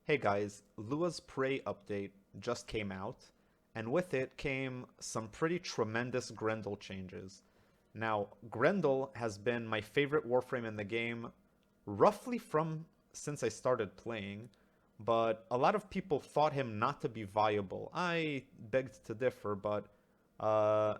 Hey guys, Lua's Prey update just came out, and with it came some pretty tremendous Grendel changes. Now, Grendel has been my favorite warframe in the game roughly from since I started playing, but a lot of people thought him not to be viable. I begged to differ, but uh,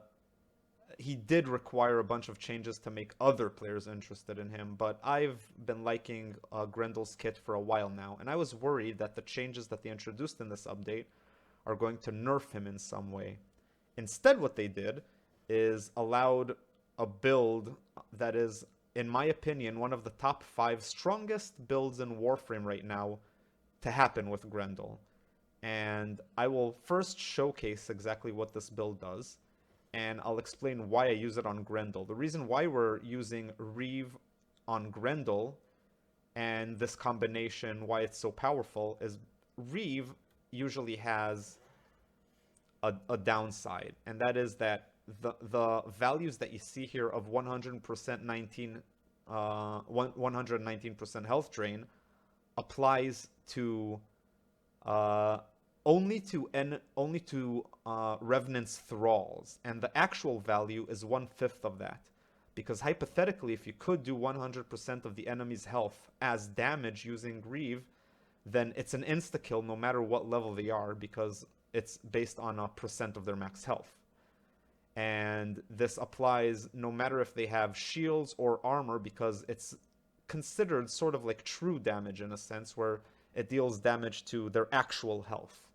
he did require a bunch of changes to make other players interested in him, but I've been liking Grendel's kit for a while now, and I was worried that the changes that they introduced in this update are going to nerf him in some way. Instead, what they did is allowed a build that is, in my opinion, one of the top 5 strongest builds in Warframe right now to happen with Grendel. And I will first showcase exactly what this build does, and I'll explain why I use it on Grendel. The reason why we're using Reeve on Grendel and this combination, why it's so powerful, is Reeve usually has a downside, and that is that the values that you see here of 100% 119% health drain applies to uh, only to Revenant's thralls, and the actual value is 1/5 of that. Because hypothetically, if you could do 100% of the enemy's health as damage using Grieve, then it's an insta-kill no matter what level they are, because it's based on a percent of their max health. And this applies no matter if they have shields or armor, because it's considered sort of like true damage in a sense, where it deals damage to their actual health.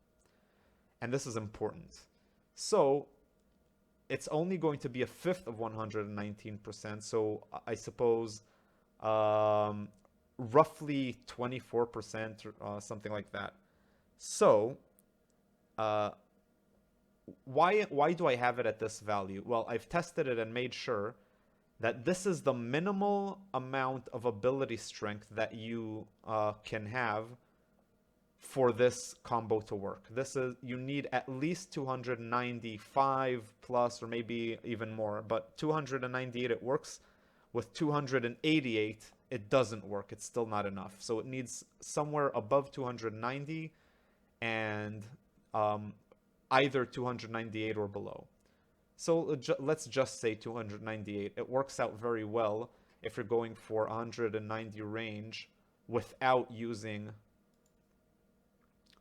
And this is important. So it's only going to be 1/5 of 119%. So I suppose roughly 24%, something like that. So uh, why do I have it at this value? Well, I've tested it and made sure that this is the minimal amount of ability strength that you can have for this combo to work. This is, you need at least 295 plus, or maybe even more, but 298 it works. With 288 it doesn't work. It's still not enough, so it needs somewhere above 290 and either 298 or below. So let's just say 298. It works out very well if you're going for 190 range without using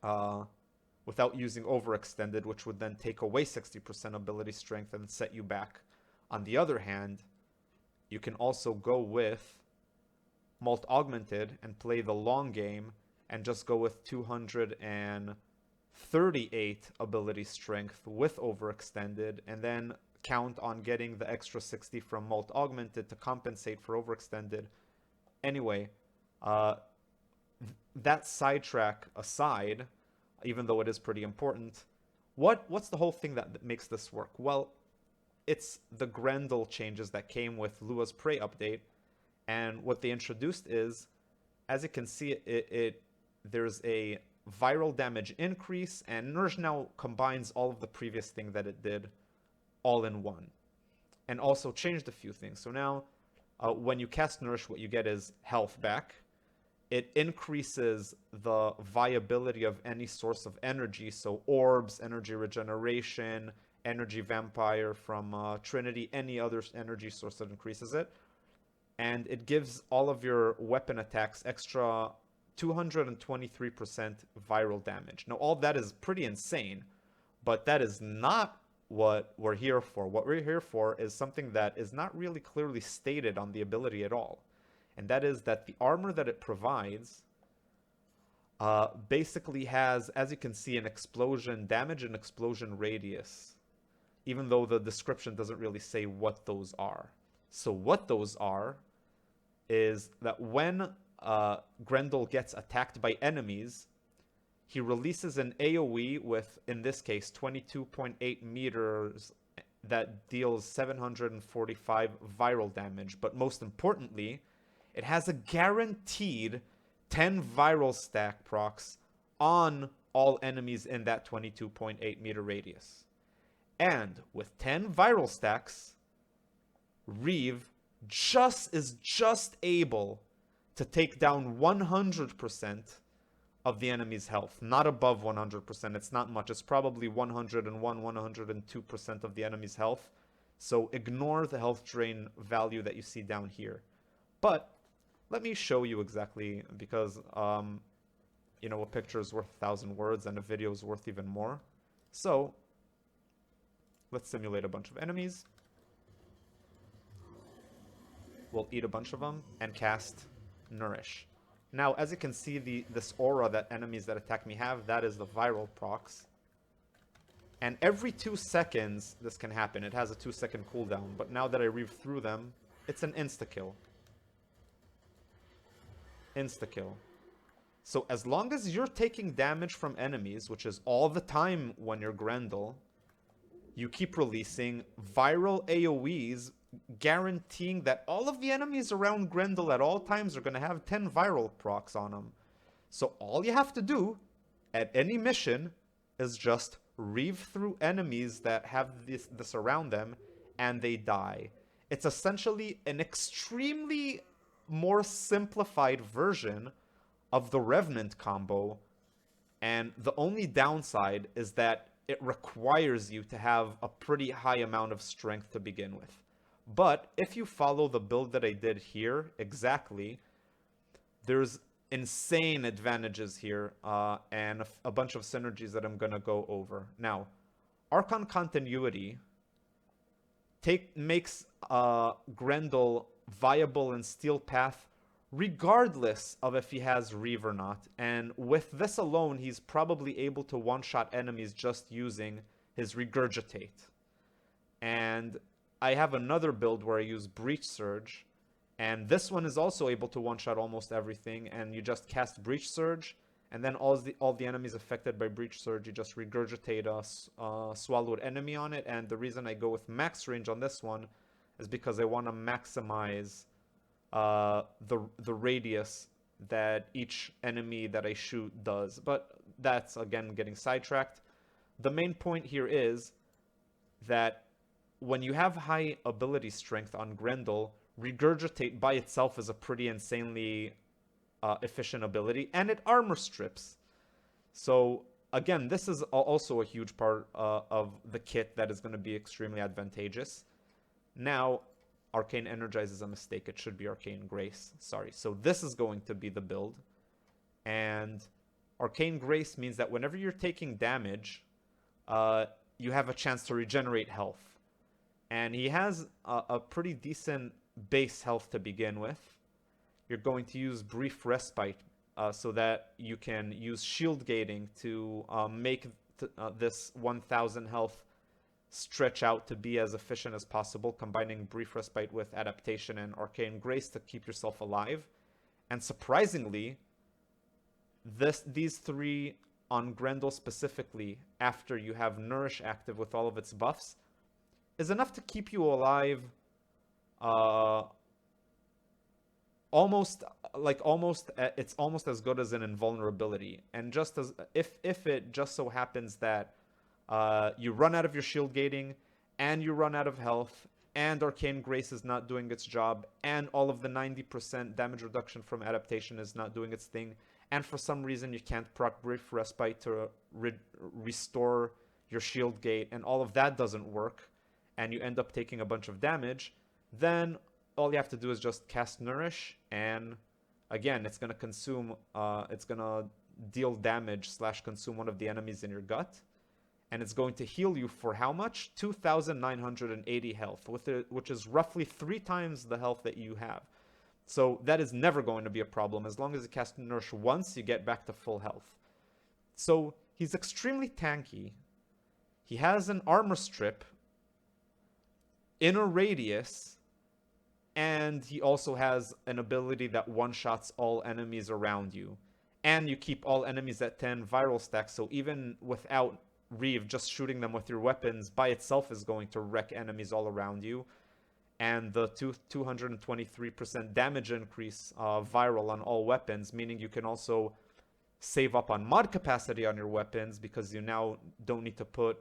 overextended, which would then take away 60% ability strength and set you back. On the other hand, you can also go with Molt Augmented and play the long game and just go with 238 ability strength with overextended, and then count on getting the extra 60 from Molt Augmented to compensate for overextended. Anyway, that sidetrack aside, even though it is pretty important, what's the whole thing that makes this work? Well, it's the Grendel changes that came with Lua's Prey update, and what they introduced is, as you can see, there's a viral damage increase, and Nourish now combines all of the previous thing that it did all in one, and also changed a few things. So now, when you cast Nourish, what you get is health back. It increases the viability of any source of energy, so orbs, energy regeneration, energy vampire from Trinity, any other energy source that increases it. And it gives all of your weapon attacks extra 223% viral damage. Now, all that is pretty insane, but that is not what we're here for. What we're here for is something that is not really clearly stated on the ability at all. And that is that the armor that it provides basically has, as you can see, an explosion damage and explosion radius, even though the description doesn't really say what those are. So what those are is that when Grendel gets attacked by enemies, he releases an AoE with, in this case, 22.8 meters that deals 745 viral damage. But most importantly, it has a guaranteed 10 viral stack procs on all enemies in that 22.8 meter radius. And with 10 viral stacks, Reeve is just able to take down 100% of the enemy's health, not above 100%. It's not much. It's probably 101, 102% of the enemy's health. So ignore the health drain value that you see down here. But let me show you exactly, because you know, a picture is worth 1,000 words and a video is worth even more. So let's simulate a bunch of enemies. We'll eat a bunch of them and cast Nourish. Now, as you can see, this aura that enemies that attack me have, that is the viral procs. And every 2 seconds, this can happen. It has a 2-second cooldown, but now that I reave through them, it's an insta-kill. Insta-kill. So as long as you're taking damage from enemies, which is all the time when you're Grendel, you keep releasing viral AoEs, guaranteeing that all of the enemies around Grendel at all times are going to have 10 viral procs on them. So all you have to do at any mission is just reave through enemies that have this around them, and they die. It's essentially an extremely more simplified version of the Revenant combo, and the only downside is that it requires you to have a pretty high amount of strength to begin with. But if you follow the build that I did here exactly, there's insane advantages here and a bunch of synergies that I'm going to go over. Now, Archon Continuity makes Grendel viable in Steel Path regardless of if he has Reave or not. And with this alone, he's probably able to one-shot enemies just using his Regurgitate. And I have another build where I use Breach Surge, and this one is also able to one-shot almost everything, and you just cast Breach Surge, and then all the enemies affected by Breach Surge, you just regurgitate a swallowed enemy on it. And the reason I go with max range on this one is because I want to maximize the radius that each enemy that I shoot does. But that's, again, getting sidetracked. The main point here is that when you have high ability strength on Grendel, Regurgitate by itself is a pretty insanely efficient ability, and it armor strips. So again, this is also a huge part of the kit that is going to be extremely advantageous. Now, Arcane Energize is a mistake. It should be Arcane Grace. Sorry. So this is going to be the build. And Arcane Grace means that whenever you're taking damage, you have a chance to regenerate health. And he has a pretty decent base health to begin with. You're going to use Brief Respite so that you can use Shield Gating to make this 1000 health stretch out to be as efficient as possible, combining Brief Respite with Adaptation and Arcane Grace to keep yourself alive. And surprisingly, these three on Grendel specifically, after you have Nourish active with all of its buffs, is enough to keep you alive it's almost as good as an invulnerability. And just as if it just so happens that you run out of your shield gating, and you run out of health, and Arcane Grace is not doing its job, and all of the 90% damage reduction from Adaptation is not doing its thing, and for some reason you can't proc Brief Respite to restore your shield gate, and all of that doesn't work, and you end up taking a bunch of damage, then all you have to do is just cast Nourish, and again, it's going to consume, it's going to deal damage / consume one of the enemies in your gut, and it's going to heal you for how much? 2,980 health, which is roughly 3 times the health that you have. So that is never going to be a problem. As long as you cast Nourish once, you get back to full health. So he's extremely tanky. He has an armor strip in a radius, and he also has an ability that one-shots all enemies around you. And you keep all enemies at 10 viral stacks, so even without Reave, just shooting them with your weapons by itself is going to wreck enemies all around you. And the 223% damage increase viral on all weapons, meaning you can also save up on mod capacity on your weapons because you now don't need to put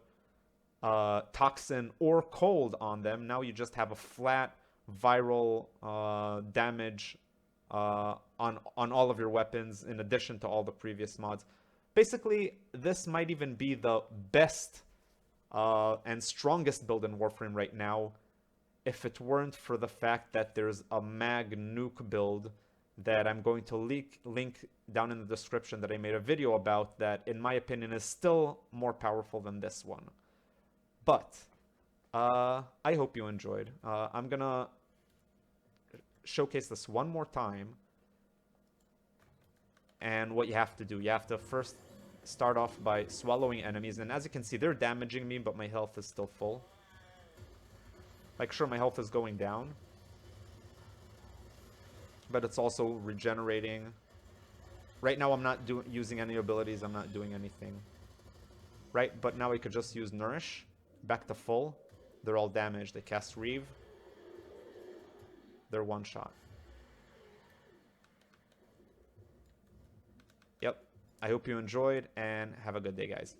toxin or cold on them. Now you just have a flat viral damage on all of your weapons, in addition to all the previous mods. Basically, this might even be the best and strongest build in Warframe right now, if it weren't for the fact that there's a mag nuke build that I'm going to link down in the description that I made a video about, that in my opinion is still more powerful than this one. But I hope you enjoyed. I'm gonna showcase this one more time. And what you have to do, you have to first start off by swallowing enemies, and as you can see, they're damaging me, but my health is still full. Like, sure, my health is going down, but it's also regenerating. Right now I'm not using any abilities, I'm not doing anything. Right, but now we could just use Nourish, back to full. They're all damaged. They cast Reeve. They're one shot. Yep. I hope you enjoyed, and have a good day, guys.